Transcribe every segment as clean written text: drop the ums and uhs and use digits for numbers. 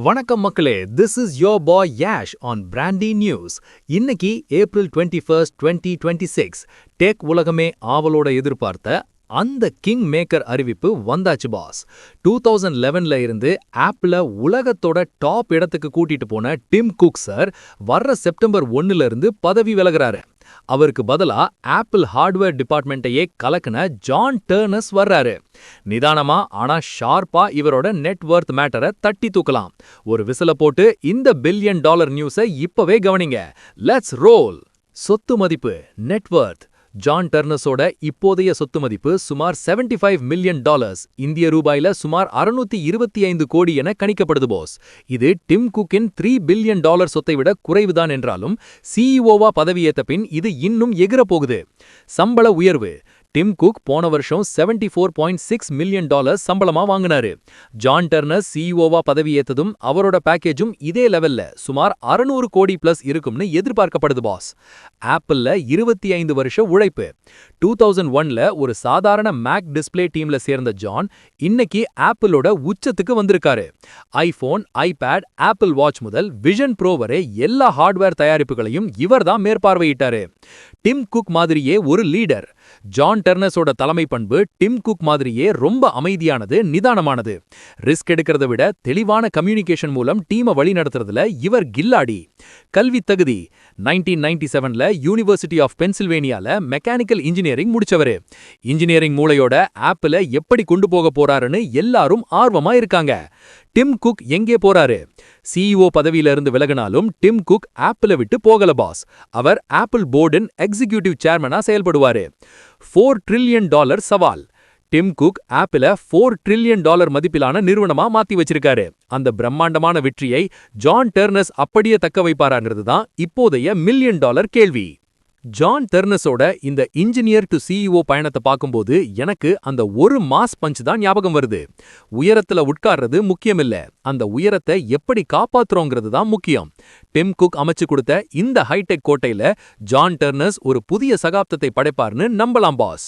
வணக்கம் மக்களே, this is your boy Yash on Brandy News. இன்னைக்கு ஏப்ரல் 21, 2026 டெக் உலகமே ஆவலோட எதிர்பார்த்த அந்த கிங் மேக்கர் அறிவிப்பு வந்தாச்சு பாஸ். 2011ல இருந்து ஆப்பிள உலகத்தோட டாப் இடத்துக்கு கூட்டிட்டு போன டிம் குக் சார் வர்ற செப்டம்பர் 1ல இருந்து பதவி விலகுறாரு. அவருக்கு பதிலா ஆப்பிள் ஹார்ட்வேர் டிபார்ட்மெண்ட்டையே கலக்குன ஜான் டர்னஸ் வர்றாரு. நிதானமா ஆனா ஷார்ப்பா இவரோட நெட்வொர்த் மேட்டரை தட்டி தூக்கலாம். ஒரு விசில போட்டு இந்த $1 பில்லியன் நியூஸை இப்பவே கவனிங்க. Let's role. சொத்து மதிப்பு நெட்வொர்த். ஜான் டர்னஸோட இப்போதைய சொத்து மதிப்பு சுமார் $75 மில்லியன், இந்திய ரூபாயில சுமார் 625 கோடி என கணிக்கப்படுது போஸ். இது டிம் குக்கின் $3 பில்லியன் சொத்தை விட குறைவுதான் என்றாலும் சிஇஓவா பதவியேற்ற பின் இது இன்னும் எகிர போகுது. சம்பள உயர்வு. டிம் குக் போன வருஷம் $74.6 மில்லியன் சம்பளமா வாங்கினாரு. ஜான் டர்னஸ் சிஇஓவா பதவியேற்றதும் அவரோட பேக்கேஜும் இதே லெவல்ல சுமார் 600 கோடி பிளஸ் இருக்கும்னு எதிர்பார்க்கப்படுது பாஸ். ஆப்பிள்ல 25 வருஷ உழைப்பு. 2001ல ஒரு சாதாரண மேக் டிஸ்பிளே டீம்ல சேர்ந்த ஜான் இன்னைக்கு ஆப்பிளோட உச்சத்துக்கு வந்திருக்காரு. ஐபோன், ஐபேட், ஆப்பிள் வாட்ச் முதல் விஷன் ப்ரோ வரை எல்லா ஹார்ட்வேர் தயாரிப்புகளையும் இவர்தான் மேற்பார்வையிட்டாரு. டிம் குக் மாதிரியே ஒரு லீடர். ஜான் டர்னஸோட தலைமை பண்பு டிம் குக் மாதிரியே ரொம்ப அமைதியானது, நிதானமானது. ரிஸ்க் எடுக்கிறத விட தெளிவான கம்யூனிகேஷன் மூலம் டீமை வழி நடத்துறதுல இவர் கில்லாடி. கல்வி தகுதி. 1997ல யூனிவர்சிட்டி ஆஃப் பென்சில்வேனியால மெக்கானிக்கல் இன்ஜினியரிங் முடிச்சவரு. இன்ஜினியரிங் மூளையோட ஆப்பிள எப்படி கொண்டு போக போறாருன்னு எல்லாரும் ஆர்வமா இருக்காங்க. டிம் குக் எங்கே போறாரு? சிஇஓ பதவியில இருந்து விலகினாலும் டிம் குக் ஆப்பிள விட்டு போகல பாஸ். அவர் ஆப்பிள் போர்டின் எக்ஸிகியூட்டிவ் சேர்மனா செயல்படுவாரு. $4 டிரில்லியன் சவால். டிம் குக் ஆப்பிள $4 டிரில்லியன் மதிப்பிலான நிறுவனமா மாத்தி வச்சிருக்காரு. அந்த பிரம்மாண்டமான வெற்றியை ஜான் டர்னஸ் அப்படியே தக்க வைப்பாராங்கிறது தான் இப்போதைய $1 மில்லியன் கேள்வி. ஜான் டர்னஸோட இந்த இன்ஜினியர் டு சிஇஓ பயணத்தை பார்க்கும்போது எனக்கு அந்த ஒரு மாஸ் பஞ்ச் தான் ஞாபகம் வருது. உயரத்துல உட்கார்றது முக்கியமில்ல, அந்த உயரத்தை எப்படி காப்பாத்துறோங்கிறது தான் முக்கியம். டிம் குக் அமைச்சு கொடுத்த இந்த ஹைடெக் கோட்டையில ஜான் டர்னஸ் ஒரு புதிய சகாப்தத்தை படைப்பார்னு நம்பலாம் பாஸ்.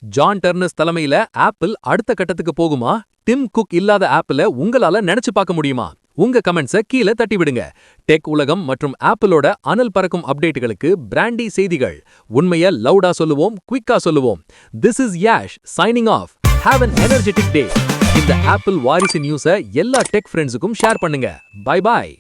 ஜான் டர்னஸ் தலைமையில ஆப்பிள் அடுத்த கட்டத்துக்கு போகுமா? டிம் குக் இல்லாத ஆப்பிள உங்களால நினைச்சு பார்க்க முடியுமா? உங்க கமெண்ட்ஸை கீழே தட்டி விடுங்க. டெக் உலகம் மற்றும் ஆப்பிளோட அனல் பறக்கும் அப்டேட்டுகளுக்கு பிராண்டி செய்திகள். உண்மையை லவுடா சொல்லுவோம், குவிக்கா சொல்லுவோம். This is Yash signing off. Have an energetic day. இந்த ஆப்பிள் வாரிசு நியூஸை எல்லா டெக் ஃப்ரெண்ட்ஸுக்கும் ஷேர் பண்ணுங்க. Bye bye.